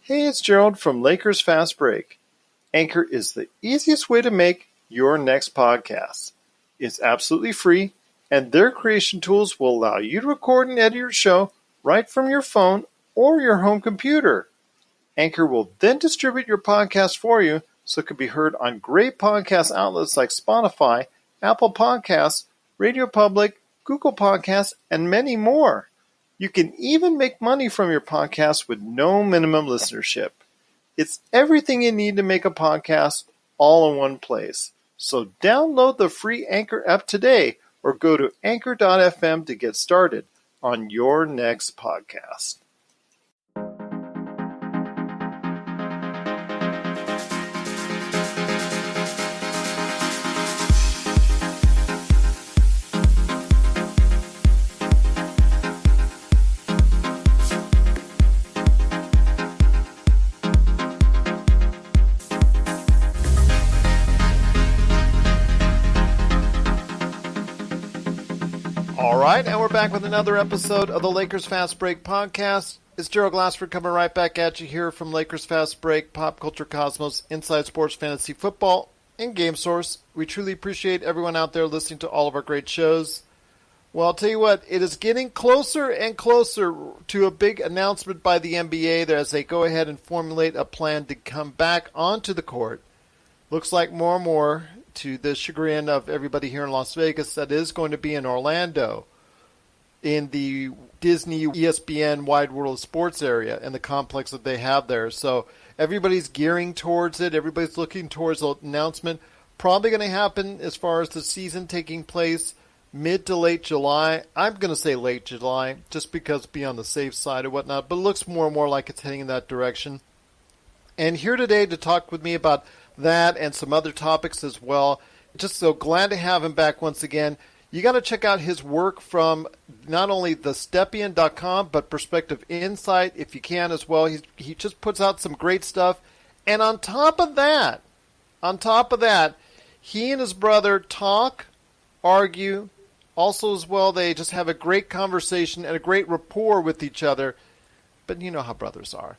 Hey, it's Gerald from Lakers Fast Break. Anchor is the easiest way to make your next podcast. It's absolutely free, and their creation tools will allow you to record and edit your show right from your phone or your home computer. Anchor will then distribute your podcast for you so it can be heard on great podcast outlets like Spotify, Apple Podcasts, Radio Public, Google Podcasts, and many more. You can even make money from your podcast with no minimum listenership. It's everything you need to make a podcast all in one place. So download the free Anchor app today or go to anchor.fm to get started on your next podcast. All right, and we're back with another episode of the Lakers Fast Break podcast. It's Gerald Glassford coming right back at you here from Lakers Fast Break, Pop Culture Cosmos, Inside Sports Fantasy Football, and Game Source. We truly appreciate everyone out there listening to all of our great shows. Well, I'll tell you what, it is getting closer and closer to a big announcement by the NBA as they go ahead and formulate a plan to come back onto the court. Looks like more and more, to the chagrin of everybody here in Las Vegas, that is going to be in Orlando, in the Disney ESPN Wide World of Sports area and the complex that they have there. So everybody's gearing towards it. Everybody's looking towards the announcement. Probably going to happen as far as the season taking place mid to late July. I'm going to say late July just because be on the safe side or whatnot, but it looks more and more like it's heading in that direction. And here today to talk with me about that and some other topics as well. Just so glad to have him back once again. You got to check out his work from not only the Stepien.com, but Prospective Insight if you can as well. He just puts out some great stuff. And on top of that, he and his brother talk, argue. Also as well, they just have a great conversation and a great rapport with each other. But you know how brothers are.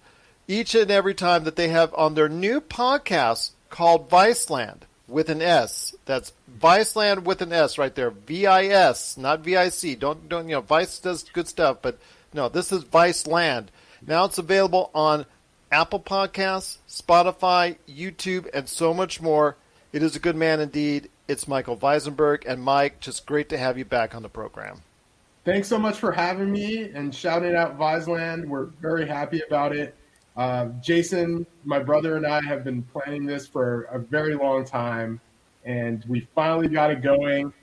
Each and every time that they have on their new podcast called Viseland with an S. That's Viseland with an S right there. V-I-S, not V-I-C. Don't Vice does good stuff, but no, this is Viseland. Now it's available on Apple Podcasts, Spotify, YouTube, and so much more. It is a good man indeed. It's Michael Visenberg. And Mike, just great to have you back on the program. Thanks so much for having me and shouting out Viseland. We're very happy about it. Jason, my brother, and I have been planning this for a very long time, and we finally got it going.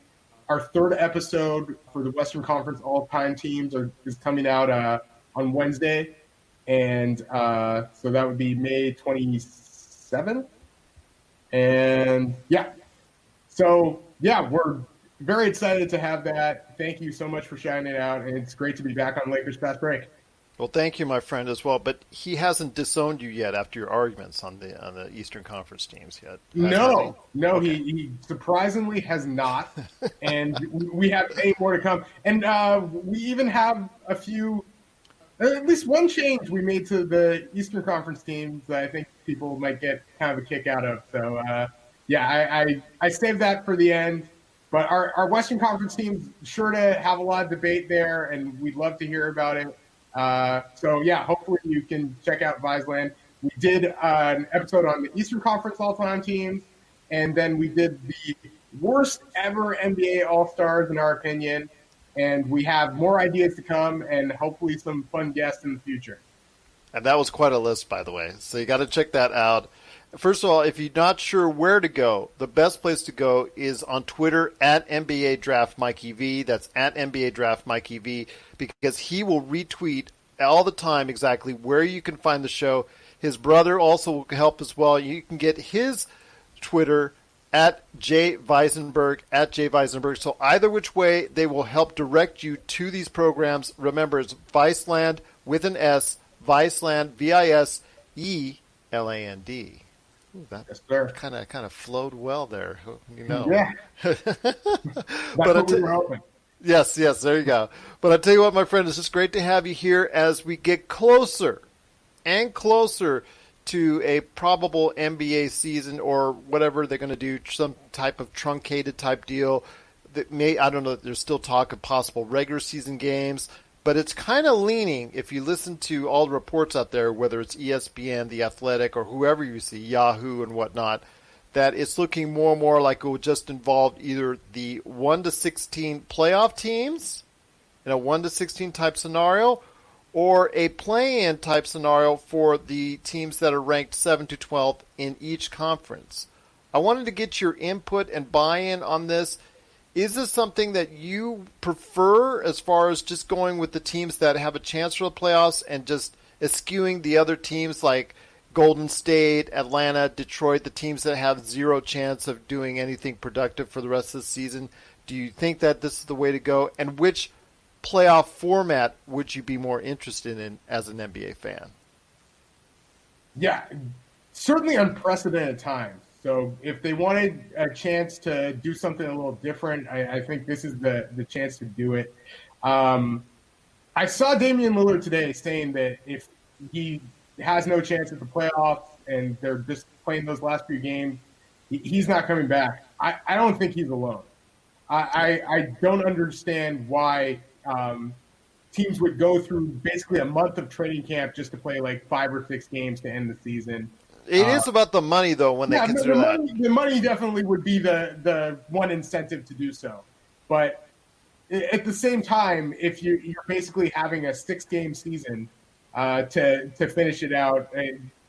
Our third episode for the Western Conference All-Time Teams is coming out on Wednesday, and so that would be May 27th. And we're very excited to have that. Thank you so much for shouting it out, and it's great to be back on Lakers Fast Break. Well, thank you, my friend, as well. But he hasn't disowned you yet after your arguments on the Eastern Conference teams yet. No, okay. He surprisingly has not, and we have many more to come. And we even have at least one change we made to the Eastern Conference teams that I think people might get kind of a kick out of. So, I saved that for the end. But our Western Conference teams sure to have a lot of debate there, and we'd love to hear about it. Hopefully you can check out Viseland. We did an episode on the Eastern Conference All-Time Teams, and then we did the worst ever NBA All-Stars in our opinion, and we have more ideas to come and hopefully some fun guests in the future. And that was quite a list, by the way, so you got to check that out. First of all, if you're not sure where to go, the best place to go is on Twitter at NBA Draft Mikey V. That's at NBA Draft Mikey V, because he will retweet all the time exactly where you can find the show. His brother also will help as well. You can get his Twitter at J Visenberg. So either which way, they will help direct you to these programs. Remember, it's Viseland with an S, Viseland, Viseland. Ooh, that kind of flowed well there, you know. Yeah. Yes, there you go. But I'll tell you what, my friend, it's just great to have you here as we get closer and closer to a probable NBA season or whatever they're going to do, some type of truncated type deal that I don't know, there's still talk of possible regular season games, but it's kind of leaning, if you listen to all the reports out there, whether it's ESPN, The Athletic, or whoever you see, Yahoo and whatnot, that it's looking more and more like it would just involve either the 1-16 playoff teams in a 1-16 type scenario, or a play-in type scenario for the teams that are ranked 7 to 12 in each conference. I wanted to get your input and buy-in on this. Is this something that you prefer as far as just going with the teams that have a chance for the playoffs and just eschewing the other teams like Golden State, Atlanta, Detroit, the teams that have zero chance of doing anything productive for the rest of the season? Do you think that this is the way to go? And which playoff format would you be more interested in as an NBA fan? Yeah, certainly unprecedented times. So if they wanted a chance to do something a little different, I think this is the chance to do it. I saw Damian Lillard today saying that if he has no chance at the playoffs and they're just playing those last few games, he's not coming back. I don't think he's alone. I don't understand why teams would go through basically a month of training camp just to play like 5 or 6 games to end the season. It is about the money, though, when they consider that. The money definitely would be the one incentive to do so. But at the same time, if you're basically having a 6-game season to finish it out,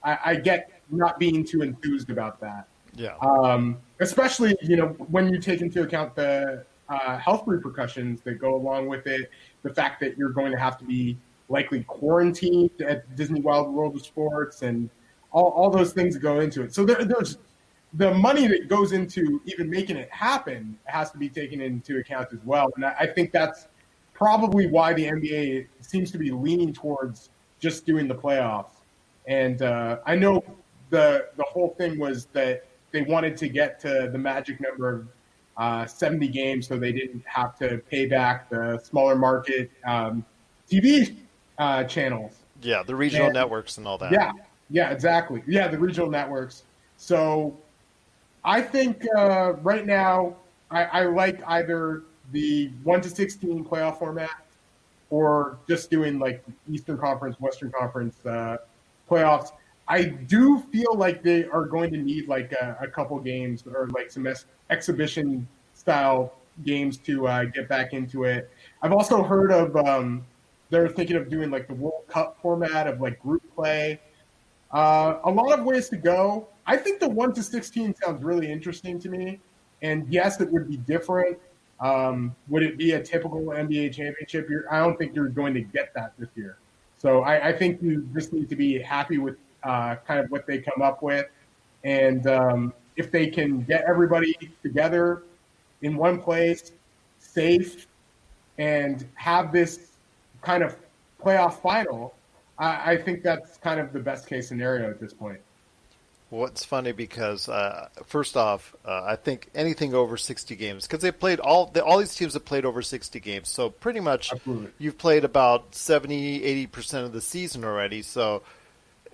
I get not being too enthused about that. Yeah. Especially, when you take into account the health repercussions that go along with it, the fact that you're going to have to be likely quarantined at Disney Wild World of Sports and all those things go into it. So there's the money that goes into even making it happen has to be taken into account as well. And I think that's probably why the NBA seems to be leaning towards just doing the playoffs. And I know the whole thing was that they wanted to get to the magic number of 70 games so they didn't have to pay back the smaller market TV channels. Yeah, the regional networks and all that. Yeah, exactly. Yeah, the regional networks. So I think right now I like either the 1-16 playoff format or just doing like Eastern Conference, Western Conference playoffs. I do feel like they are going to need like a couple games or like some exhibition style games to get back into it. I've also heard of they're thinking of doing like the World Cup format of like group play. A lot of ways to go. I think the 1-16 sounds really interesting to me. And yes, it would be different. Would it be a typical NBA championship year? I don't think you're going to get that this year. So I think you just need to be happy with kind of what they come up with. And if they can get everybody together in one place, safe, and have this kind of playoff final, I think that's kind of the best case scenario at this point. Well, it's funny because first off, I think anything over 60 games, because they played all these teams have played over 60 games, so pretty much Absolutely. You've played about 70-80% of the season already. So,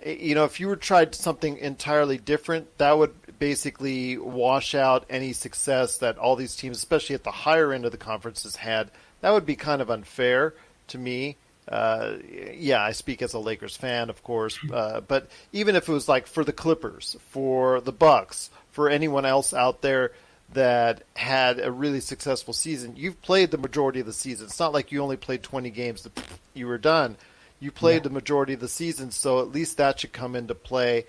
if you were tried something entirely different, that would basically wash out any success that all these teams, especially at the higher end of the conferences, had. That would be kind of unfair to me. Yeah, I speak as a Lakers fan, of course, but even if it was like for the Clippers, for the Bucks, for anyone else out there that had a really successful season, you've played the majority of the season. It's not like you only played 20 games, you were done. You played the majority of the season, so at least that should come into play.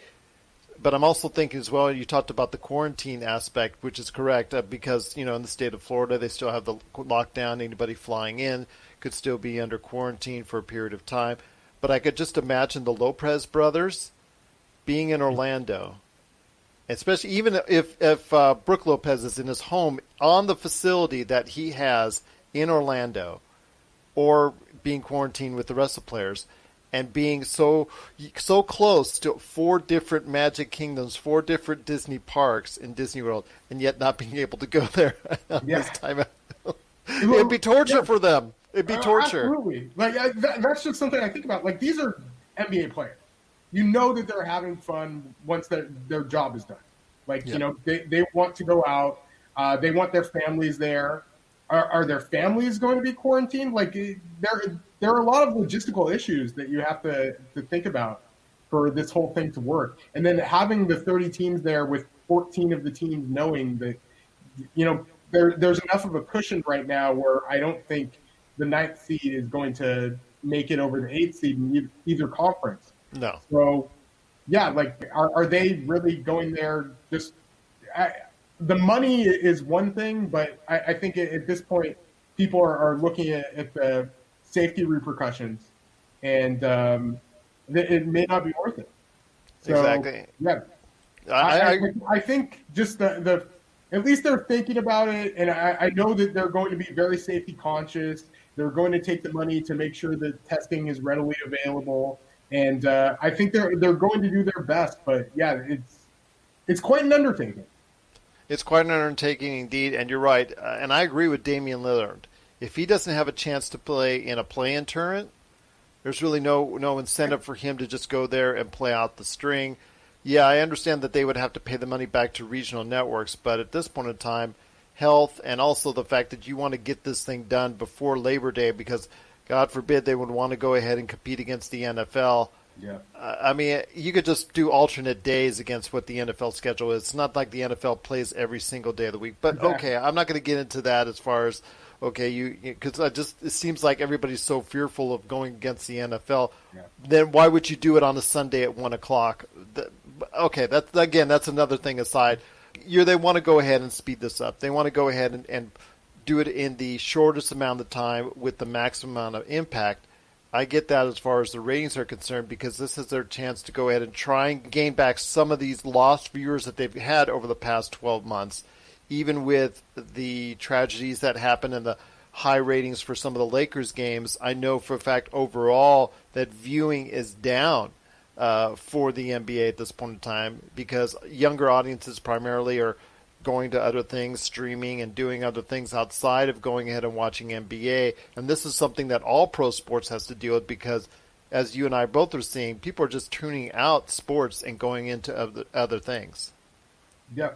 But I'm also thinking as well, you talked about the quarantine aspect, which is correct, because, in the state of Florida, they still have the lockdown. Anybody flying in could still be under quarantine for a period of time. But I could just imagine the Lopez brothers being in Orlando, especially even if Brook Lopez is in his home on the facility that he has in Orlando, or being quarantined with the rest of the players, and being so close to 4 different Magic Kingdoms, 4 different Disney parks in Disney World, and yet not being able to go there this time. It'd be torture for them. It'd be torture. Absolutely. Like that's just something I think about. Like, these are NBA players. you know that they're having fun once their job is done. Like, Yeah. you know, they want to go out. They want their families there. Are their families going to be quarantined? Like, there are a lot of logistical issues that you have to think about for this whole thing to work. And then having the 30 teams there with 14 of the teams knowing that, you know, there's enough of a cushion right now where I don't think the ninth seed is going to make it over the eighth seed in either conference. No. So, yeah, like, are they really going there just the money is one thing, but I think at this point, people are looking at the safety repercussions, and it may not be worth it. So, Exactly. Yeah, I think just the at least they're thinking about it, and I know that they're going to be very safety conscious. They're going to take the money to make sure that testing is readily available, and I think they're going to do their best. But yeah, it's quite an undertaking. It's quite an undertaking indeed, and you're right. And I agree with Damian Lillard. If he doesn't have a chance to play in a play-in tournament, there's really no incentive for him to just go there and play out the string. Yeah, I understand that they would have to pay the money back to regional networks, but at this point in time, health and also the fact that you want to get this thing done before Labor Day because, God forbid, they would want to go ahead and compete against the NFL. Yeah. I mean, you could just do alternate days against what the NFL schedule is. It's not like the NFL plays every single day of the week. But, Exactly. Okay, I'm not going to get into that as far as, okay, because it seems like everybody's so fearful of going against the NFL. Yeah. Then why would you do it on a Sunday at 1 o'clock? Okay, that's another thing aside. They want to go ahead and speed this up. They want to go ahead and do it in the shortest amount of time with the maximum amount of impact. I get that as far as the ratings are concerned because this is their chance to go ahead and try and gain back some of these lost viewers that they've had over the past 12 months, even with the tragedies that happened and the high ratings for some of the Lakers games. I know for a fact overall that viewing is down for the NBA at this point in time because younger audiences primarily are going to other things, streaming and doing other things outside of going ahead and watching NBA. And this is something that all pro sports has to deal with because, as you and I both are seeing, people are just tuning out sports and going into other things. Yeah.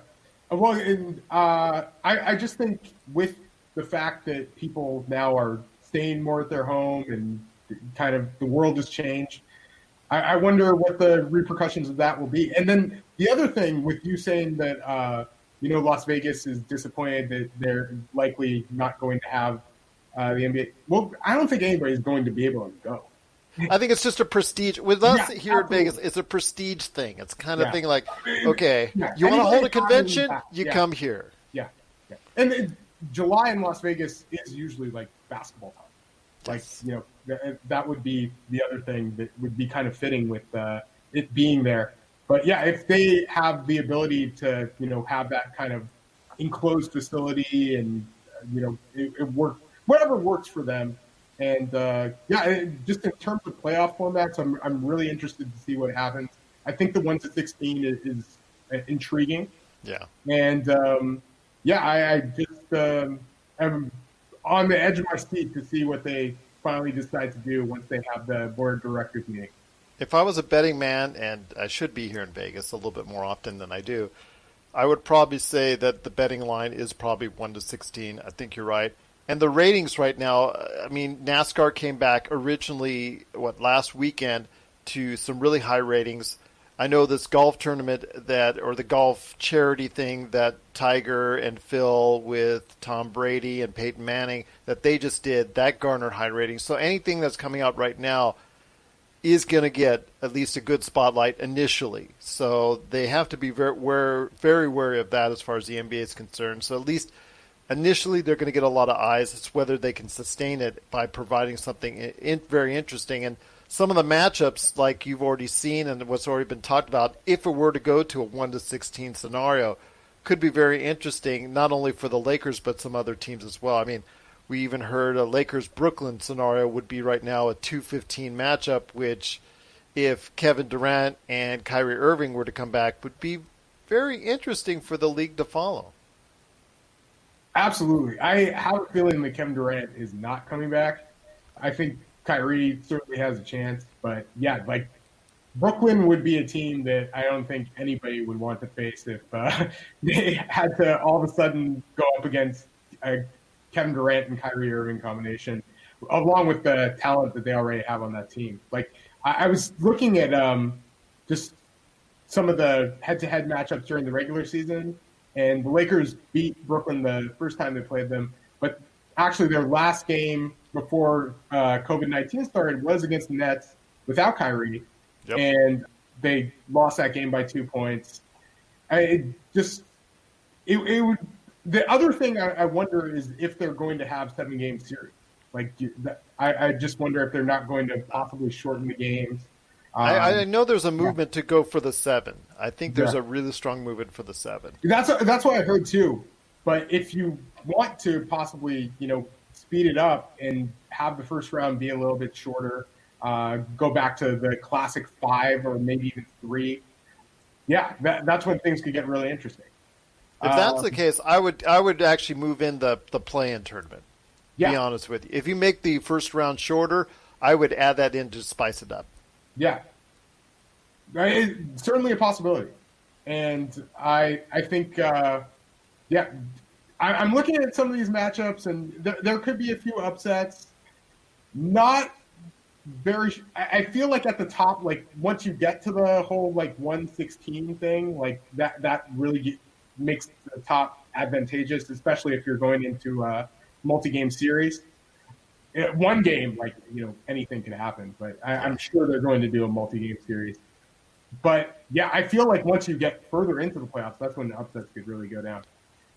Well, and I just think with the fact that people now are staying more at their home and kind of the world has changed, I wonder what the repercussions of that will be. And then the other thing with you saying that, Las Vegas is disappointed that they're likely not going to have the NBA. Well, I don't think anybody's going to be able to go. I think it's just a prestige. With us here absolutely. in Vegas, it's a prestige thing. It's kind of thing like, Yeah. You want to hold a convention? You Yeah. come here. Yeah. And July in Las Vegas is usually like basketball time. Yes. Like, that would be the other thing that would be kind of fitting with it being there. But yeah, if they have the ability to, have that kind of enclosed facility and, it work, whatever works for them. And just in terms of playoff formats, I'm really interested to see what happens. I think the 1-16 is intriguing. Yeah. And I just am on the edge of my seat to see what they finally decide to do once they have the board of directors meeting. If I was a betting man, and I should be here in Vegas a little bit more often than I do, I would probably say that the betting line is probably 1-16. I think you're right. And the ratings right now, I mean, NASCAR came back originally, last weekend to some really high ratings. I know this golf tournament or the golf charity thing that Tiger and Phil with Tom Brady and Peyton Manning that they just did, that garnered high ratings. So anything that's coming out right now is going to get at least a good spotlight initially. So they have to be very wary of that as far as the NBA is concerned. So at least initially they're going to get a lot of eyes. It's whether they can sustain it by providing something very interesting. And some of the matchups, like you've already seen and what's already been talked about, if it were to go to a 1-16 scenario, could be very interesting, not only for the Lakers but some other teams as well. I mean, we even heard a Lakers-Brooklyn scenario would be right now a 2-15 matchup, which if Kevin Durant and Kyrie Irving were to come back would be very interesting for the league to follow. Absolutely. I have a feeling that Kevin Durant is not coming back. I think Kyrie certainly has a chance, but yeah, like Brooklyn would be a team that I don't think anybody would want to face if they had to all of a sudden go up against a Kevin Durant and Kyrie Irving combination, along with the talent that they already have on that team. Like I was looking at just some of the head-to-head matchups during the regular season, and the Lakers beat Brooklyn the first time they played them, but actually their last game before COVID-19 started was against the Nets without Kyrie. Yep. And they lost that game by 2 points. It would. The other thing I wonder is if they're going to have 7-game series. Like I just wonder if they're not going to possibly shorten the games. I know there's a movement to go for the 7. I think there's a really strong movement for the 7. That's what I heard too. But if you want to possibly speed it up and have the first round be a little bit shorter. Go back to the classic 5 or maybe even 3. Yeah, that's when things could get really interesting. If that's the case, I would actually move in the play-in tournament. Yeah. Be honest with you. If you make the first round shorter, I would add that in to spice it up. Yeah, it's certainly a possibility, and I think I'm looking at some of these matchups, and there could be a few upsets. Not very. I feel like at the top, like once you get to the whole like 116 thing, like that really makes the top advantageous, especially if you're going into a multi-game series. One game, like anything can happen, but I'm sure they're going to do a multi-game series. But yeah, I feel like once you get further into the playoffs, that's when the upsets could really go down.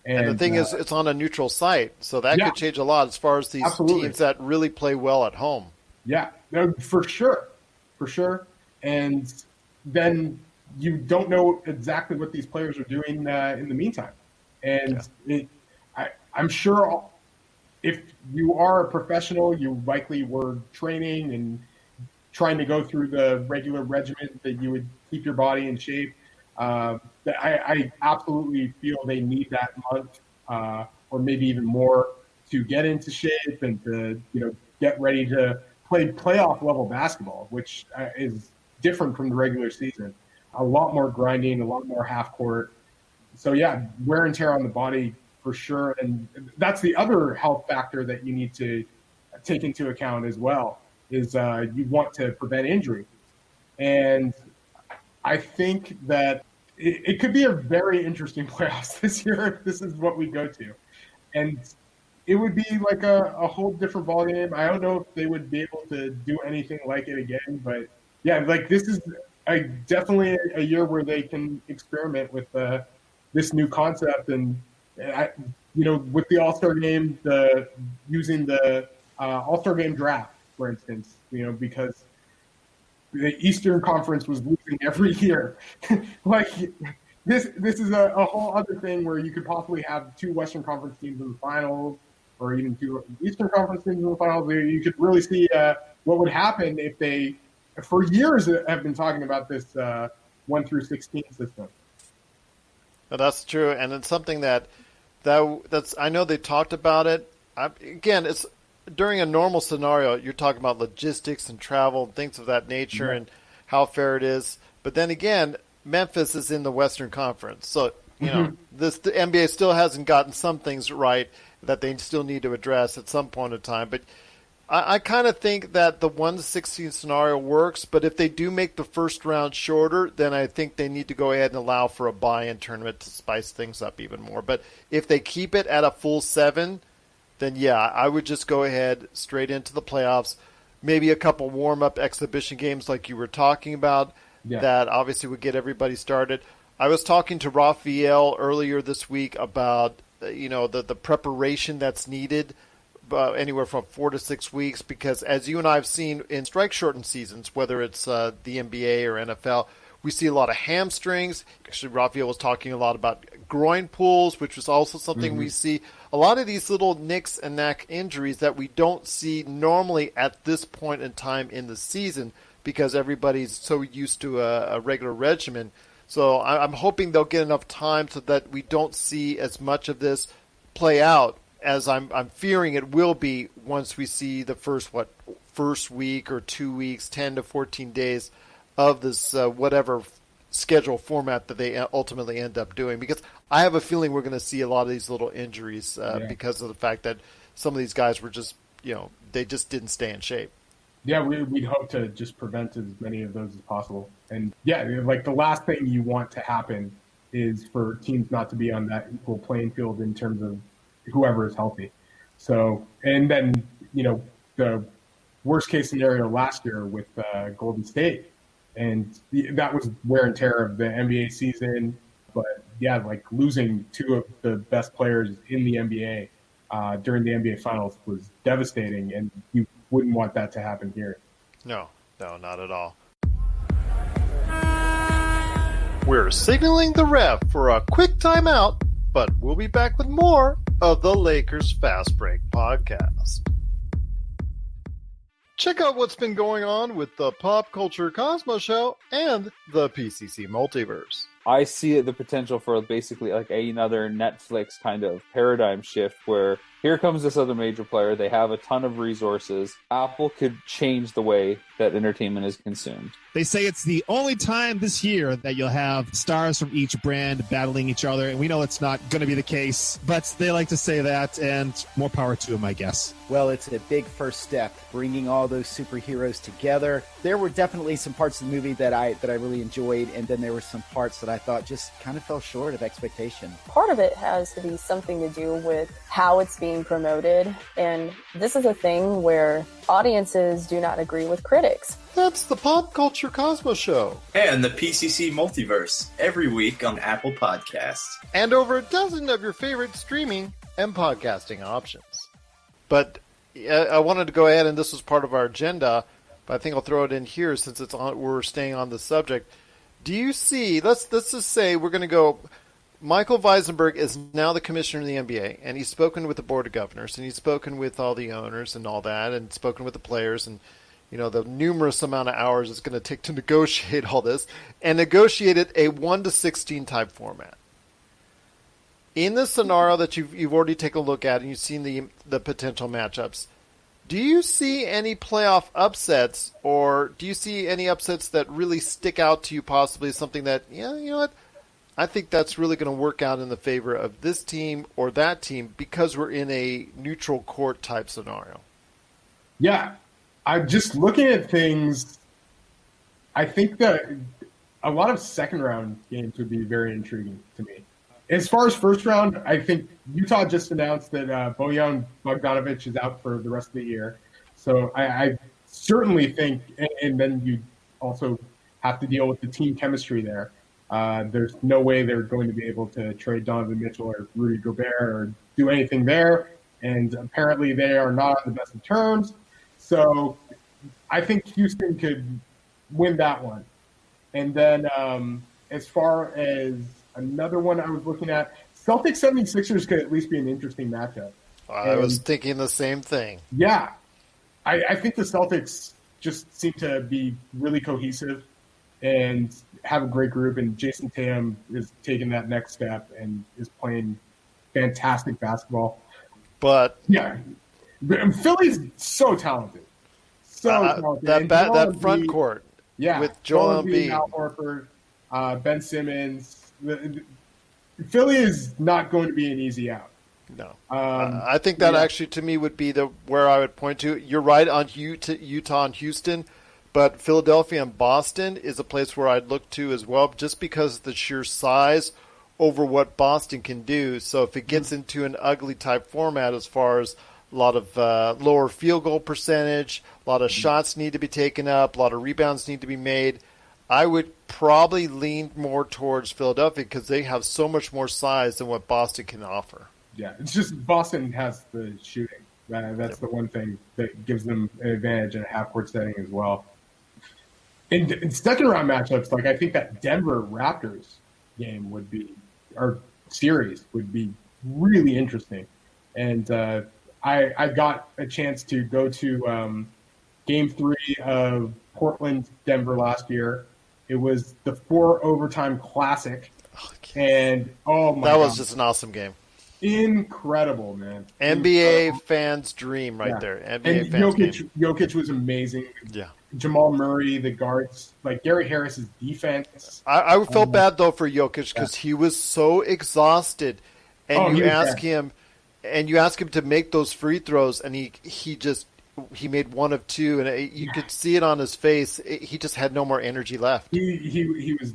And the thing is, it's on a neutral site, so that could change a lot as far as these teams that really play well at home. Yeah, no, for sure. And then you don't know exactly what these players are doing in the meantime. And I'm sure if you are a professional, you likely were training and trying to go through the regular regimen that you would keep your body in shape. I absolutely feel they need that month or maybe even more to get into shape and to get ready to play playoff level basketball, which is different from the regular season. A lot more grinding, a lot more half court. So yeah, wear and tear on the body for sure, and that's the other health factor that you need to take into account as well. Is you want to prevent injury, and I think that it could be a very interesting playoffs this year if this is what we go to. And it would be like a whole different ballgame. I don't know if they would be able to do anything like it again, but yeah, like this is definitely a year where they can experiment with this new concept. And, with the All-Star game, using the All-Star game draft, for instance, because the Eastern Conference was losing every year. Like this is a whole other thing where you could possibly have 2 Western Conference teams in the finals, or even 2 Eastern Conference teams in the finals. You could really see what would happen if they, for years, have been talking about this 1 through 16 system. Well, that's true, and it's something that's I know they talked about it. Again, it's during a normal scenario, you're talking about logistics and travel and things of that nature and how fair it is. But then again, Memphis is in the Western Conference. So, the NBA still hasn't gotten some things right that they still need to address at some point in time. But I kind of think that the 1-16 scenario works. But if they do make the first round shorter, then I think they need to go ahead and allow for a buy-in tournament to spice things up even more. But if they keep it at a full 7, then yeah, I would just go ahead straight into the playoffs. Maybe a couple warm-up exhibition games like you were talking about that obviously would get everybody started. I was talking to Raphael earlier this week about the preparation that's needed, anywhere from 4 to 6 weeks, because as you and I have seen in strike-shortened seasons, whether it's the NBA or NFL, we see a lot of hamstrings. Actually, Raphael was talking a lot about groin pulls, which is also something we see. A lot of these little nicks and knack injuries that we don't see normally at this point in time in the season because everybody's so used to a regular regimen. So I'm hoping they'll get enough time so that we don't see as much of this play out as I'm fearing it will be once we see the first week or 2 weeks, 10 to 14 days of this whatever schedule format that they ultimately end up doing, because I have a feeling we're going to see a lot of these little injuries because of the fact that some of these guys were just, they just didn't stay in shape. Yeah, we'd hope to just prevent as many of those as possible. And yeah, like the last thing you want to happen is for teams not to be on that equal playing field in terms of whoever is healthy. So, and then, the worst case scenario last year with Golden State, and that was wear and tear of the NBA season. But yeah, like losing two of the best players in the NBA during the NBA Finals was devastating, and you wouldn't want that to happen here. No, not at all. We're signaling the ref for a quick timeout, but we'll be back with more of the Lakers Fast Break podcast. Check out what's been going on with the Pop Culture Cosmos Show and the PCC Multiverse. I see the potential for basically like another Netflix kind of paradigm shift where here comes this other major player. They have a ton of resources. Apple could change the way that entertainment is consumed. They say it's the only time this year that you'll have stars from each brand battling each other, and we know it's not going to be the case, but they like to say that, and more power to them, I guess. Well, it's a big first step, bringing all those superheroes together. There were definitely some parts of the movie that I really enjoyed, and then there were some parts that I thought just kind of fell short of expectation. Part of it has to be something to do with how it's being promoted, and this is a thing where audiences do not agree with critics. That's the Pop Culture Cosmos Show. And the PCC Multiverse, every week on Apple Podcasts. And over a dozen of your favorite streaming and podcasting options. But I wanted to go ahead, and this was part of our agenda, but I think I'll throw it in here since we're staying on the subject. Do you see, let's just say we're going to go, Michael Visenberg is now the commissioner of the NBA, and he's spoken with the board of governors, and he's spoken with all the owners and all that, and spoken with the players, and the numerous amount of hours it's going to take to negotiate all this, and negotiated a 1-16 type format. In the scenario that you've already taken a look at and you've seen the potential matchups, do you see any playoff upsets, or do you see any upsets that really stick out to you, possibly something that, you know what, I think that's really going to work out in the favor of this team or that team because we're in a neutral court type scenario? Yeah, I'm just looking at things. I think that a lot of second round games would be very intriguing to me. As far as first round, I think Utah just announced that Bojan Bogdanovic is out for the rest of the year. So I certainly think, and then you also have to deal with the team chemistry there. There's no way they're going to be able to trade Donovan Mitchell or Rudy Gobert or do anything there. And apparently they are not on the best of terms. So I think Houston could win that one. And then as far as another one I was looking at, Celtics 76ers could at least be an interesting matchup. I was thinking the same thing. Yeah. I think the Celtics just seem to be really cohesive and have a great group, and Jason Tatum is taking that next step and is playing fantastic basketball. But yeah, Philly's so talented. Talented. That front court, with Joel Embiid, Al Horford, Ben Simmons. Philly is not going to be an easy out. No, I think that actually to me would be where I would point to. You're right on Utah and Houston, but Philadelphia and Boston is a place where I'd look to as well, just because of the sheer size over what Boston can do. So if it gets into an ugly type format, as far as a lot of lower field goal percentage, a lot of shots need to be taken up, a lot of rebounds need to be made, I would probably lean more towards Philadelphia because they have so much more size than what Boston can offer. Yeah, it's just Boston has the shooting. That's the one thing that gives them an advantage in a half-court setting as well. In second-round matchups, like I think that Denver Raptors game would be, or series would be really interesting. And I got a chance to go to Game 3 of Portland-Denver last year. It was the 4 overtime classic. And oh my God. That was just an awesome game. Incredible, man. NBA fans' dream right there. NBA and fans' Jokic was amazing. Yeah. Jamal Murray, the guards, like Gary Harris's defense. I felt bad though for Jokic because he was so exhausted, and you ask him to make those free throws, and he made one of two, and you could see it on his face. He just had no more energy left. He was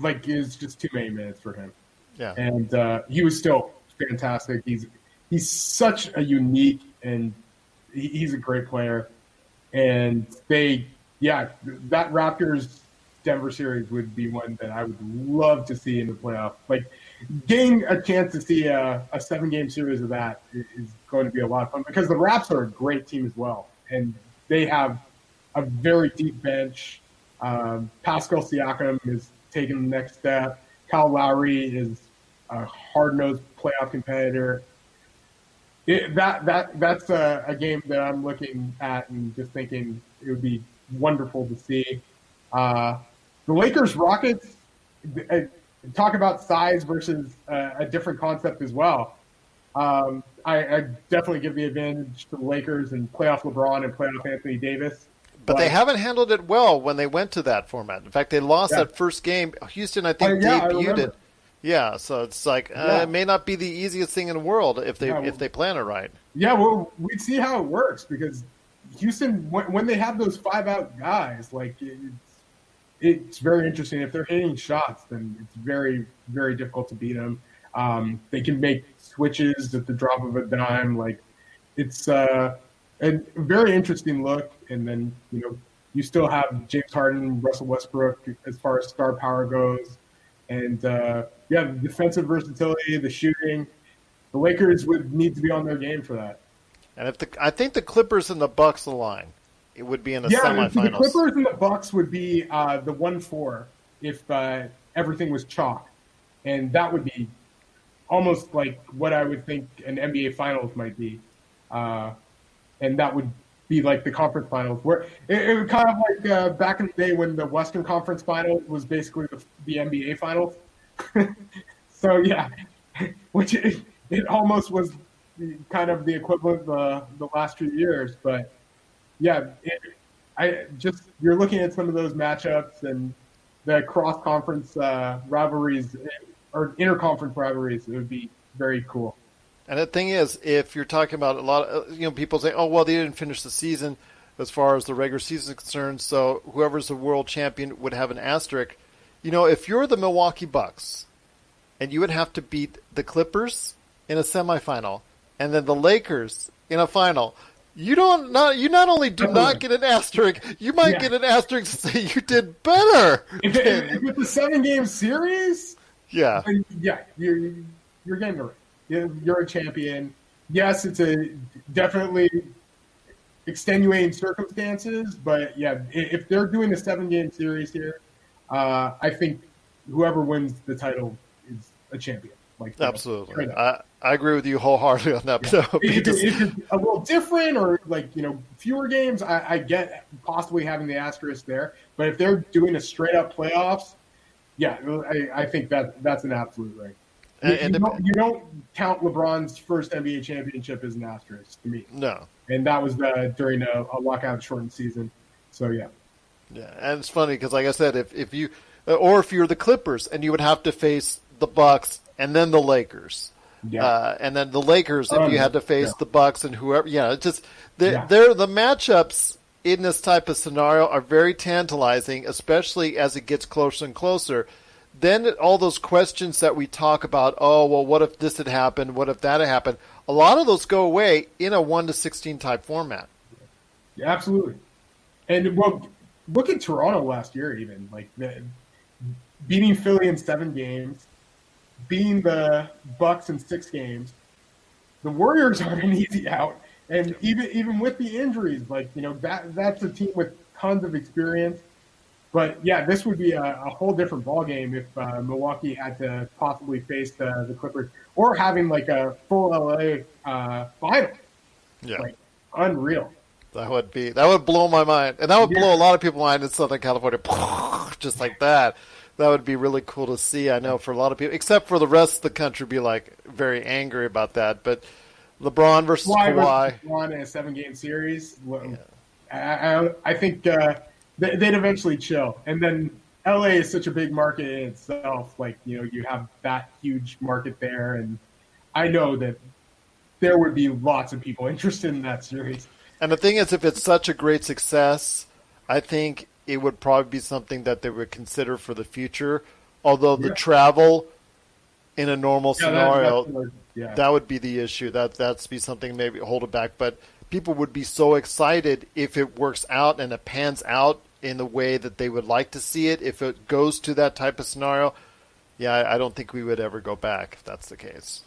like, it was just too many minutes for him. Yeah, and he was still fantastic. He's such a unique, and he's a great player. And that Raptors Denver series would be one that I would love to see in the playoff. Like, getting a chance to see a 7-game series of that is going to be a lot of fun because the Raps are a great team as well, and they have a very deep bench. Pascal Siakam is taking the next step. Kyle Lowry is a hard-nosed playoff competitor. That's a game that I'm looking at and just thinking it would be wonderful to see. The Lakers-Rockets, talk about size versus a different concept as well. I definitely give the advantage to the Lakers and playoff LeBron and playoff Anthony Davis. But they haven't handled it well when they went to that format. In fact, they lost that first game. Houston, I think, debuted it. Yeah, so it's like it may not be the easiest thing in the world if they plan it right. Yeah, well, we'd see how it works because Houston, when they have those 5-out guys, like it's very interesting. If they're hitting shots, then it's very, very difficult to beat them. They can make switches at the drop of a dime. Like, it's a very interesting look. And then you still have James Harden, Russell Westbrook as far as star power goes. And, the defensive versatility, the shooting, the Lakers would need to be on their game for that. And I think the Clippers and the Bucks align, it would be in the semifinals. The Clippers and the Bucks would be the 1-4 if everything was chalk. And that would be almost like what I would think an NBA Finals might be. And that would be like the conference finals, where it was kind of like back in the day when the Western Conference Finals was basically the NBA Finals. So yeah, which it almost was kind of the equivalent of the last few years. But yeah, you're looking at some of those matchups and the cross conference rivalries or interconference rivalries. It would be very cool. And the thing is, if you're talking about a lot of, people say, oh, well, they didn't finish the season as far as the regular season is concerned, so whoever's the world champion would have an asterisk. If you're the Milwaukee Bucks and you would have to beat the Clippers in a semifinal and then the Lakers in a final, you not only do not get an asterisk, you might get an asterisk to say you did better. If it's a 7-game series, you're getting it right. You're a champion. Yes, it's definitely extenuating circumstances, but if they're doing a 7-game series here, I think whoever wins the title is a champion. Absolutely, I agree with you wholeheartedly on that. If it's a little different or fewer games, I get possibly having the asterisk there. But if they're doing a straight up playoffs, I think that's an absolute right. You don't count LeBron's first NBA championship as an asterisk to me. No. And that was during a lockout shortened season. So, yeah. Yeah, and it's funny because, like I said, if you're the Clippers and you would have to face the Bucks and then the Lakers. Yeah. And then the Lakers if you had to face the Bucks and whoever. Yeah, it's just the matchups in this type of scenario are very tantalizing, especially as it gets closer and closer. Then all those questions that we talk about, oh, well, what if this had happened? What if that had happened? A lot of those go away in a 1-16 type format. Yeah, absolutely. And look at Toronto last year even. Beating Philly in 7 games, beating the Bucks in 6 games. The Warriors aren't an easy out. And even with the injuries, that's a team with tons of experience. But, this would be a whole different ballgame if Milwaukee had to possibly face the Clippers or having, a full LA final. Yeah. Unreal. That would blow my mind. And that would blow a lot of people's mind in Southern California. Just like that. That would be really cool to see, I know, for a lot of people. Except for the rest of the country be, very angry about that. But LeBron versus Kawhi. LeBron in a 7-game series. I think they'd eventually chill. And then LA is such a big market in itself. Like, you have that huge market there. And I know that there would be lots of people interested in that series. And the thing is, if it's such a great success, I think it would probably be something that they would consider for the future. Although the travel in a normal scenario, that would be the issue. That's be something maybe hold it back. But people would be so excited if it works out and it pans out in the way that they would like to see it. If it goes to that type of scenario, I don't think we would ever go back if that's the case.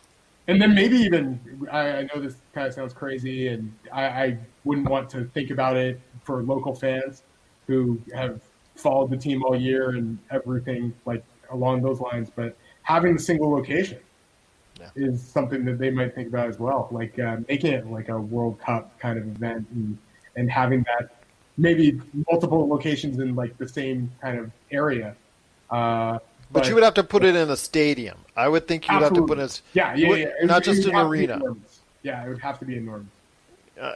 And then maybe even, I know this kind of sounds crazy, and I wouldn't want to think about it for local fans who have followed the team all year and everything like along those lines, but having the single location is something that they might think about as well, like making it like a World Cup kind of event and having that maybe multiple locations in like the same kind of area. But you would have to put it in a stadium. I would think you'd have to put it not just an arena. Yeah, it would have to be enormous.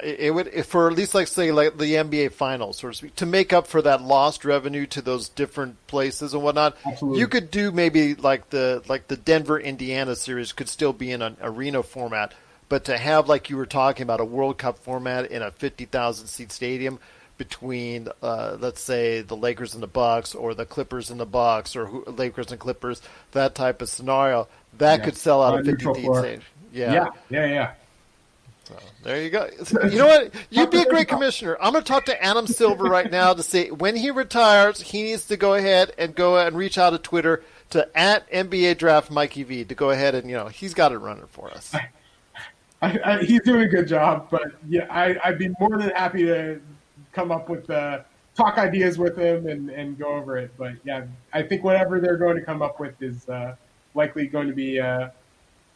It would, for at least like the NBA Finals, so to speak, to make up for that lost revenue to those different places and whatnot. Absolutely. You could do maybe like the Denver Indiana series could still be in an arena format, but to have, like you were talking about, a World Cup format in a 50,000 seat stadium between let's say the Lakers and the Bucks, or the Clippers and the Bucks, or Lakers and Clippers, that type of scenario, that could sell out a 50 seat stadium. Yeah. So there you go. You know what? You'd be a great commissioner. I'm going to talk to Adam Silver right now to say when he retires, he needs to go ahead and reach out to Twitter to @NBA Draft Mikey V to go ahead and he's got it running for us. He's doing a good job, but I'd be more than happy to come up with talk ideas with him and go over it. But I think whatever they're going to come up with is likely going to be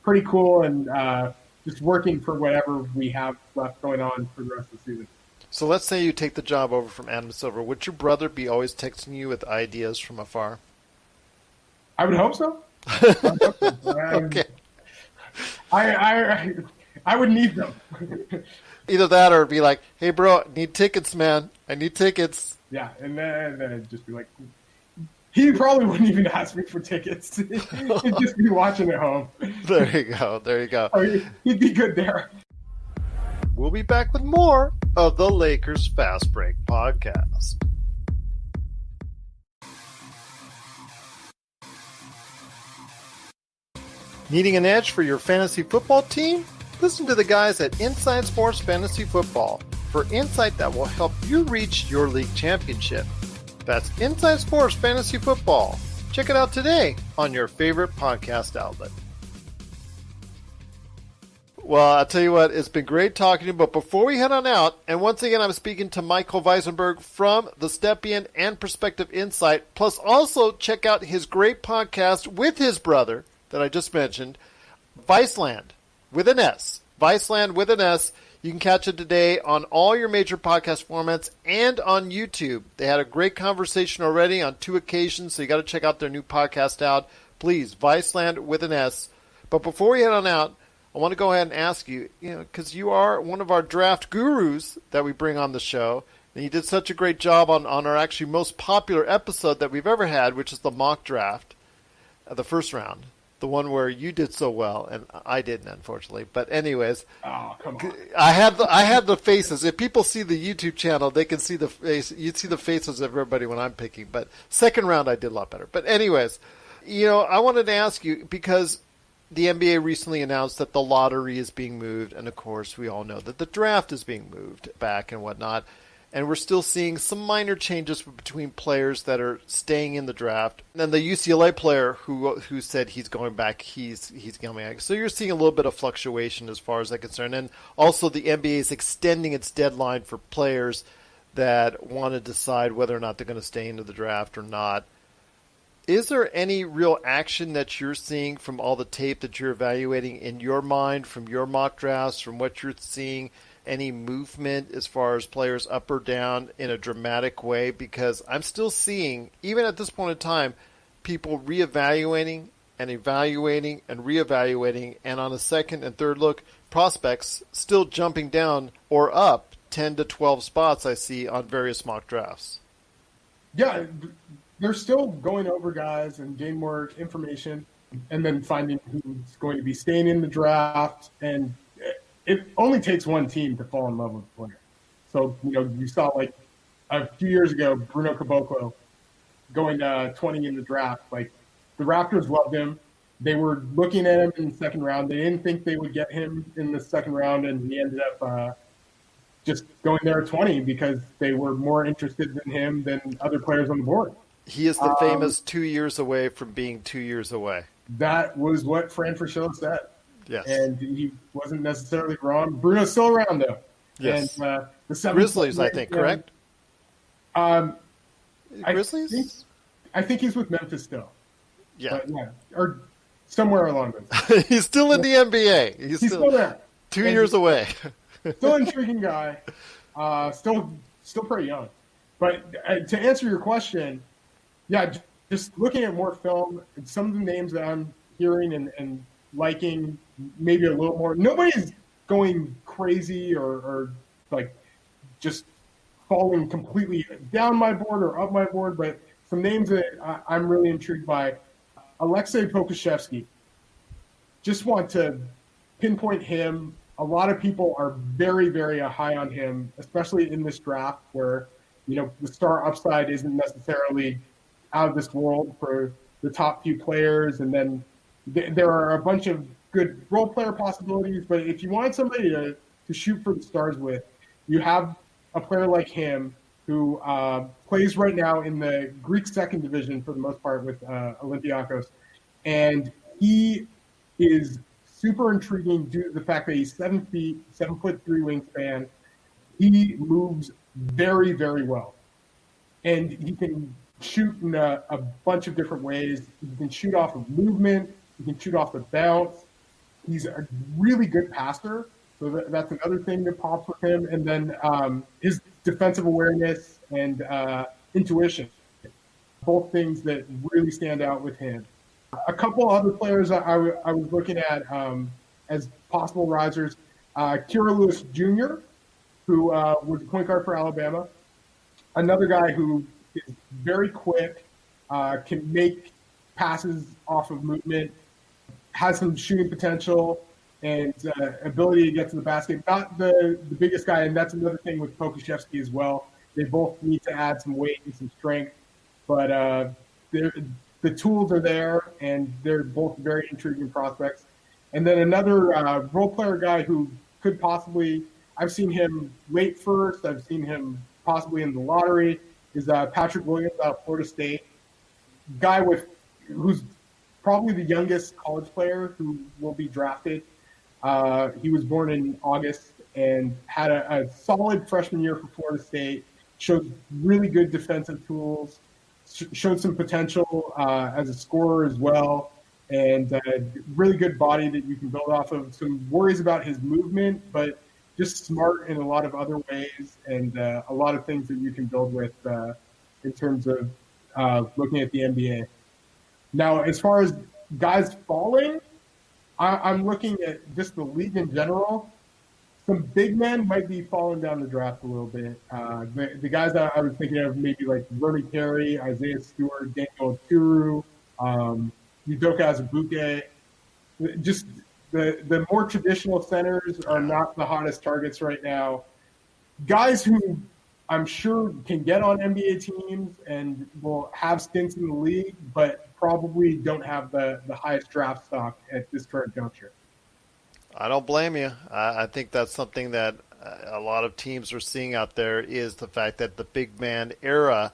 pretty cool and just working for whatever we have left going on for the rest of the season. So let's say you take the job over from Adam Silver. Would your brother be always texting you with ideas from afar? I would hope so. Okay. I would need them. Either that or be like, hey, bro, I need tickets, man. I need tickets. Yeah, and then I'd just be like, he probably wouldn't even ask me for tickets. He'd just be watching at home. There you go. Oh, he'd be good there. We'll be back with more of the Lakers Fast Break podcast. Needing an edge for your fantasy football team? Listen to the guys at Inside Sports Fantasy Football for insight that will help you reach your league championship. That's Inside Sports Fantasy Football. Check it out today on your favorite podcast outlet. Well, I'll tell you what, it's been great talking to you, but before we head on out, and once again I'm speaking to Michael Visenberg from the Stepien and Prospective Insight, plus also check out his great podcast with his brother that I just mentioned, Viseland with an S. Viseland with an S. You can catch it today on all your major podcast formats and on YouTube. They had a great conversation already on 2 occasions, so you got to check out their new podcast out. Please, Viseland with an S. But before we head on out, I want to go ahead and ask you, because you are one of our draft gurus that we bring on the show, and you did such a great job on our actually most popular episode that we've ever had, which is the mock draft, the first round. The one where you did so well, and I didn't, unfortunately. But anyways, oh, come on. I had the faces. If people see the YouTube channel, they can see the face. You'd see the faces of everybody when I'm picking. But second round, I did a lot better. But anyways, I wanted to ask you, because the NBA recently announced that the lottery is being moved, and of course, we all know that the draft is being moved back and whatnot. And we're still seeing some minor changes between players that are staying in the draft. And then the UCLA player who said he's going back, he's coming back. So you're seeing a little bit of fluctuation as far as that's concerned. And also the NBA is extending its deadline for players that want to decide whether or not they're going to stay into the draft or not. Is there any real action that you're seeing from all the tape that you're evaluating in your mind, from your mock drafts, from what you're seeing? Any movement as far as players up or down in a dramatic way? Because I'm still seeing, even at this point in time, people reevaluating and evaluating and reevaluating, and on a second and third look, prospects still jumping down or up 10 to 12 spots I see on various mock drafts. Yeah, they're still going over guys and getting more information and then finding who's going to be staying in the draft. And it only takes one team to fall in love with a player. So, you saw like a few years ago, Bruno Caboclo going 20 in the draft. Like, the Raptors loved him. They were looking at him in the second round. They didn't think they would get him in the second round, and he ended up just going there at 20 because they were more interested in him than other players on the board. He is the famous 2 years away from being 2 years away. That was what Fran Fraschilla said. Yes. And he wasn't necessarily wrong. Bruno's still around, though. Yes. And, the Grizzlies, I think, correct? Grizzlies? I think he's with Memphis still. Yeah. But, yeah. Or somewhere along those. He's still in the NBA. He's still there. 2 years away. Still an intriguing guy. Still pretty young. But to answer your question, yeah, just looking at more film, some of the names that I'm hearing and liking maybe a little more. Nobody's going crazy or like just falling completely down my board or up my board, but some names that I'm really intrigued by. Alexei Pokusevsky. Just want to pinpoint him. A lot of people are very, very high on him, especially in this draft where, the star upside isn't necessarily out of this world for the top few players. And then there are a bunch of good role player possibilities. But if you want somebody to shoot for the stars with, you have a player like him who plays right now in the Greek second division for the most part with Olympiacos. And he is super intriguing due to the fact that he's 7 feet, 7'3" wingspan. He moves very, very well. And he can shoot in a bunch of different ways. He can shoot off of movement. He can shoot off the bounce. He's a really good passer. So that's another thing that pops with him. And then his defensive awareness and intuition, both things that really stand out with him. A couple other players I was looking at as possible risers. Kira Lewis Jr., who was a point guard for Alabama. Another guy who is very quick, can make passes off of movement, has some shooting potential, and ability to get to the basket. Not the biggest guy, and that's another thing with Pokusevsky as well. They both need to add some weight and some strength, but the tools are there, and they're both very intriguing prospects. And then another role player guy who could possibly – I've seen him late first. I've seen him possibly in the lottery is Patrick Williams out of Florida State. Guy who's probably the youngest college player who will be drafted. He was born in August and had a solid freshman year for Florida State, showed really good defensive tools, showed some potential as a scorer as well, and really good body that you can build off of. Some worries about his movement, but just smart in a lot of other ways, and a lot of things that you can build with in terms of looking at the NBA. Now, as far as guys falling, I'm looking at just the league in general. Some big men might be falling down the draft a little bit. The guys that I was thinking of, maybe like Vernon Carey, Isaiah Stewart, Daniel Turu, Udoka Azubuike. Just the more traditional centers are not the hottest targets right now. Guys who I'm sure can get on NBA teams and will have stints in the league, but probably don't have the highest draft stock at this current juncture. I don't blame you. I think that's something that a lot of teams are seeing out there is the fact that the big man era,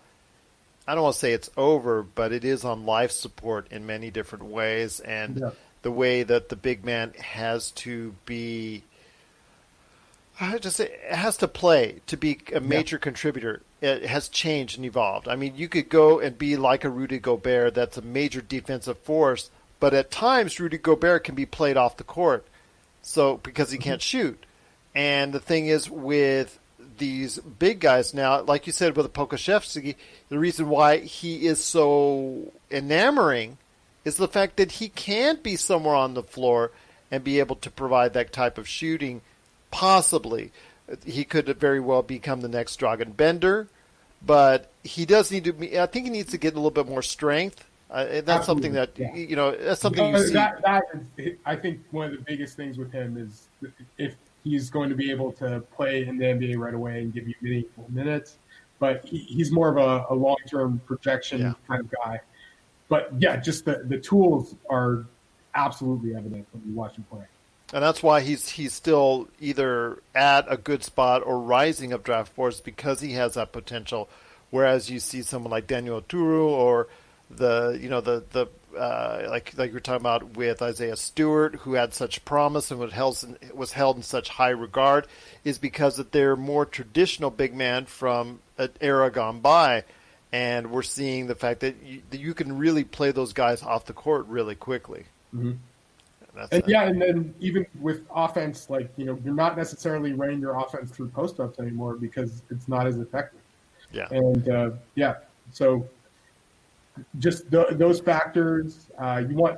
I don't want to say it's over, but it is on life support in many different ways. And the way that the big man has to be, I just say, it has to play to be a major contributor. It has changed and evolved. I mean, you could go and be like a Rudy Gobert that's a major defensive force, but at times Rudy Gobert can be played off the court. So because he can't shoot. And the thing is with these big guys now, like you said with Pokusevsky, the reason why he is so enamoring is the fact that he can be somewhere on the floor and be able to provide that type of shooting, possibly. he could very well become the next Dragan Bender, but he does need to. I think he needs to get a little bit more strength. That's Absolutely. something that Yeah. That's something you see. That is, I think one of the biggest things with him is if he's going to be able to play in the NBA right away and give you meaningful minutes. But he's more of a long-term projection kind of guy. But yeah, just the tools are absolutely evident when you watch him play. And that's why he's still either at a good spot or rising up draft boards because he has that potential. Whereas you see someone like Daniel Turu or like you're talking about with Isaiah Stewart, who had such promise and was held in such high regard, is because that they're more traditional big man from an era gone by, and we're seeing the fact that you can really play those guys off the court really quickly. Mm-hmm. And then even with offense, like you're not necessarily running your offense through post-ups anymore because it's not as effective. Yeah, and so. Just those factors. You want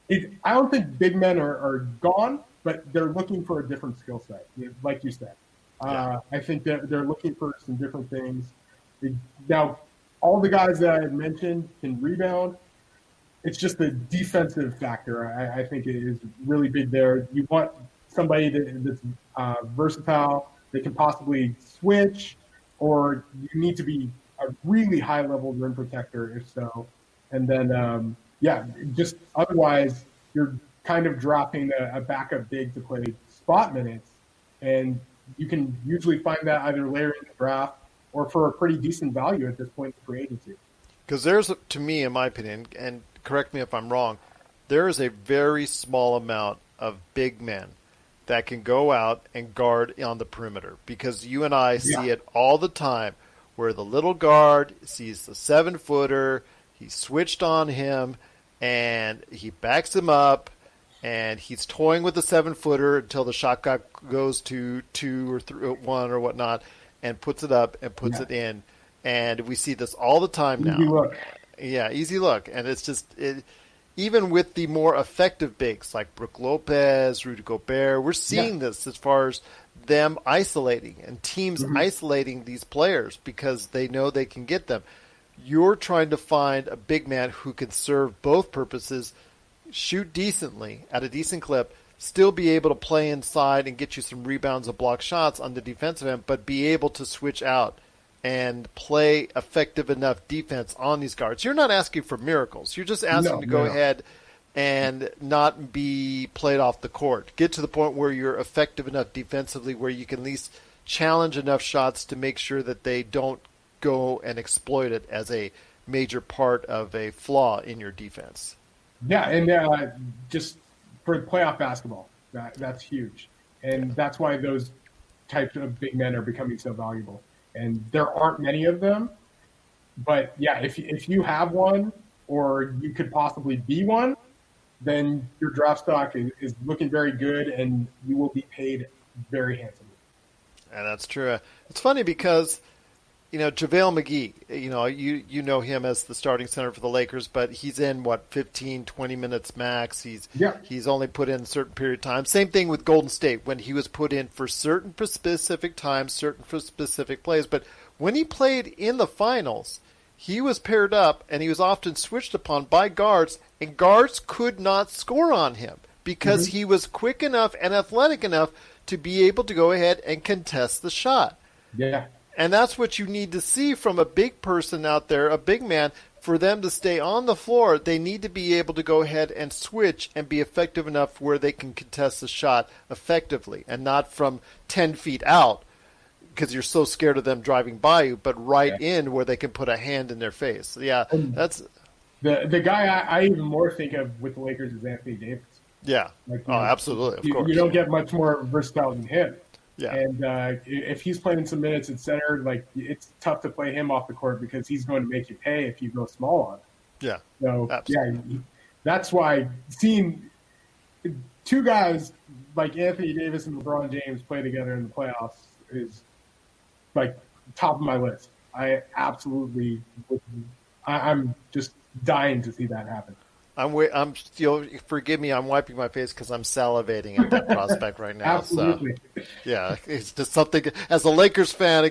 it. I don't think big men are gone, but they're looking for a different skill set, like you said. I think that they're looking for some different things. Now, all the guys that I mentioned can rebound. It's just the defensive factor. I think it is really big there. You want somebody that's versatile. They can possibly switch, or you need to be a really high-level rim protector, if so. And then, just otherwise, you're kind of dropping a backup big to play spot minutes. And you can usually find that either later in the draft or for a pretty decent value at this point in free agency. Because there's, to me, in my opinion, and correct me if I'm wrong, there is a very small amount of big men that can go out and guard on the perimeter. Because you and I see it all the time, where the little guard sees the 7-footer, he switched on him, and he backs him up, and he's toying with the 7-footer until the shot clock goes to 2 or 3, 1 or whatnot, and puts it up and puts it in. And we see this all the time now. Easy look. Yeah, easy look. And it's just even with the more effective bigs like Brook Lopez, Rudy Gobert, we're seeing this as far as them isolating and teams isolating these players because they know they can get them. You're trying to find a big man who can serve both purposes, shoot decently at a decent clip, still be able to play inside and get you some rebounds and block shots on the defensive end, but be able to switch out and play effective enough defense on these guards. You're not asking for miracles. You're just asking to go ahead and not be played off the court. Get to the point where you're effective enough defensively where you can at least challenge enough shots to make sure that they don't go and exploit it as a major part of a flaw in your defense. Yeah, and just for playoff basketball, that's huge. And that's why those types of big men are becoming so valuable. And there aren't many of them. But, yeah, if you have one or you could possibly be one, then your draft stock is looking very good and you will be paid very handsomely. And that's true. It's funny because, JaVale McGee, you know him as the starting center for the Lakers, but he's in, 15, 20 minutes max. He's only put in a certain period of time. Same thing with Golden State when he was put in for certain specific times, certain for specific plays. But when he played in the finals, he was paired up and he was often switched upon by guards, and guards could not score on him because he was quick enough and athletic enough to be able to go ahead and contest the shot. Yeah. And that's what you need to see from a big person out there, a big man, for them to stay on the floor. They need to be able to go ahead and switch and be effective enough where they can contest the shot effectively and not from 10 feet out because you're so scared of them driving by you, but in where they can put a hand in their face. Yeah, that's the guy I even more think of with the Lakers is Anthony Davis. Yeah. Absolutely. Of course. You don't get much more versatile than him. Yeah. And if he's playing some minutes at center, it's tough to play him off the court because he's going to make you pay if you go small on him. Yeah. So, absolutely. That's why seeing two guys like Anthony Davis and LeBron James play together in the playoffs is top of my list. I absolutely I'm just dying to see that happen. I'm still, forgive me, I'm wiping my face because I'm salivating at that prospect right now. Absolutely. So, yeah, it's just something, as a Lakers fan,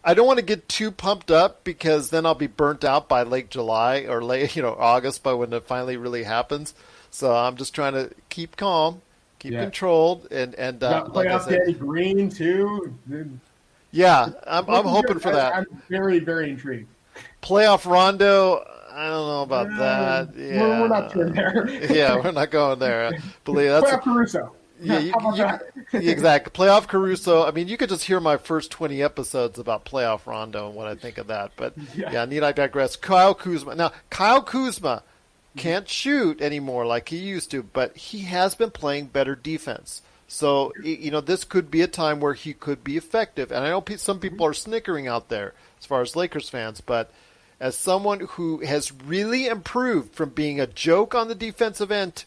I don't want to get too pumped up because then I'll be burnt out by late July or late, August by when it finally really happens. So I'm just trying to keep calm, keep controlled, and got like playoff Danny Green too. Yeah, I'm hoping for that. I'm very, very intrigued. Playoff Rondo, I don't know about that. Yeah. We're not going there. Yeah, we're not going there. Believe that's Playoff Caruso. Yeah, How about that? exactly. Playoff Caruso. I mean, you could just hear my first 20 episodes about Playoff Rondo and what I think of that. But need I digress? Kyle Kuzma. Now, Kyle Kuzma can't shoot anymore like he used to, but he has been playing better defense. So, this could be a time where he could be effective. And I know some people are snickering out there as far as Lakers fans, but as someone who has really improved from being a joke on the defensive end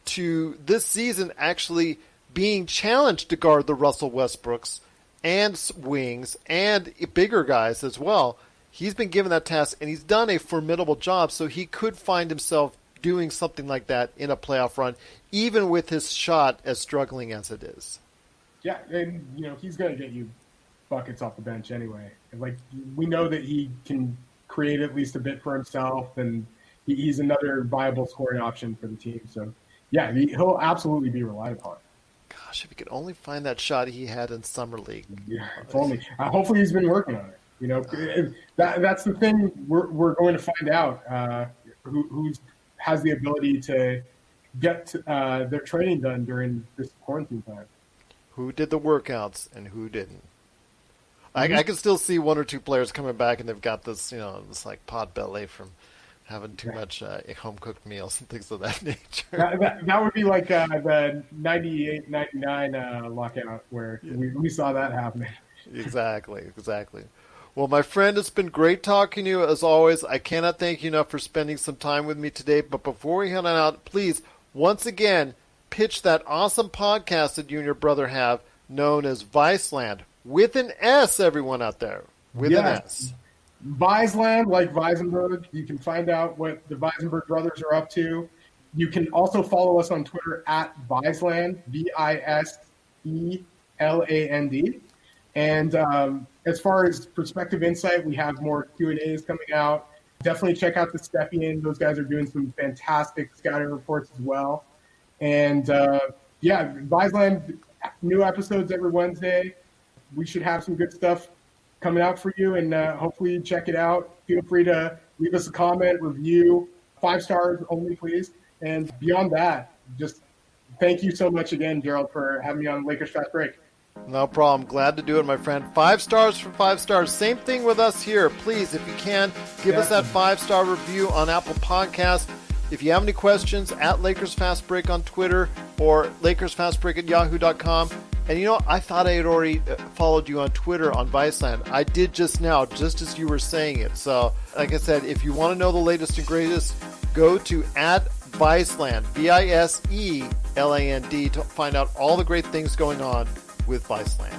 to this season actually being challenged to guard the Russell Westbrooks and wings and bigger guys as well, he's been given that task, and he's done a formidable job, so he could find himself doing something like that in a playoff run, even with his shot as struggling as it is. Yeah, and, he's going to get you buckets off the bench anyway. Like, we know that he can create at least a bit for himself, and he's another viable scoring option for the team. So, yeah, he'll absolutely be relied upon. Gosh, if he could only find that shot he had in Summer League. Yeah, if only. Hopefully he's been working on it. That's the thing we're going to find out, who has the ability to get their training done during this quarantine time. Who did the workouts and who didn't. I can still see one or two players coming back and they've got this, this like pot belly from having too much home-cooked meals and things of that nature. That would be like the 98-99 lockout where we saw that happening. Exactly. Well, my friend, it's been great talking to you as always. I cannot thank you enough for spending some time with me today. But before we head on out, please, once again, pitch that awesome podcast that you and your brother have known as Viseland. With an S, everyone out there. With an S. Viseland, like Visenberg. You can find out what the Visenberg brothers are up to. You can also follow us on Twitter at Viseland, Viseland. And as far as Prospective Insight, we have more Q&As coming out. Definitely check out the Stepien. Those guys are doing some fantastic scouting reports as well. And, Viseland, new episodes every Wednesday. We should have some good stuff coming out for you, and hopefully you check it out. Feel free to leave us a comment, review, 5 stars only, please. And beyond that, just thank you so much again, Gerald, for having me on Lakers Fast Break. No problem. Glad to do it, my friend. 5 stars for 5 stars. Same thing with us here. Please, if you can, give us that 5-star review on Apple Podcasts. If you have any questions, at Lakers Fast Break on Twitter or LakersFastBreak@yahoo.com. And I thought I had already followed you on Twitter on Viseland. I did just now, just as you were saying it. So, like I said, if you want to know the latest and greatest, go to @Viseland, Viseland, to find out all the great things going on with Viseland.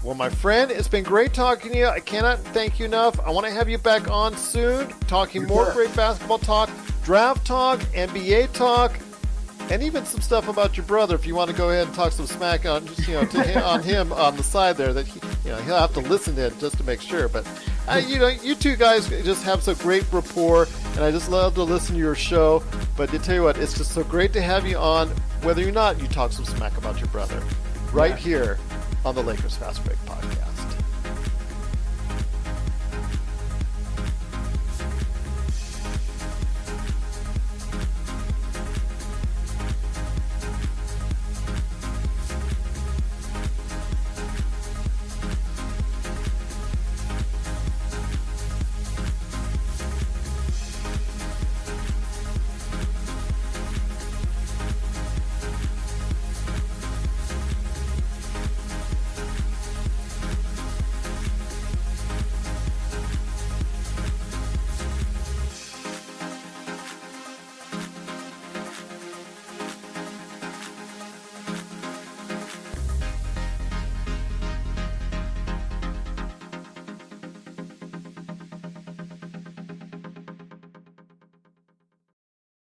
Well, my friend, it's been great talking to you. I cannot thank you enough. I want to have you back on soon, talking more great basketball talk, draft talk, NBA talk, and even some stuff about your brother. If you want to go ahead and talk some smack on, on him on the side there, that he'll have to listen to it just to make sure. But you two guys just have some great rapport, and I just love to listen to your show. But to tell you what, it's just so great to have you on, whether or not you talk some smack about your brother, right here on the Lakers Fast Break podcast.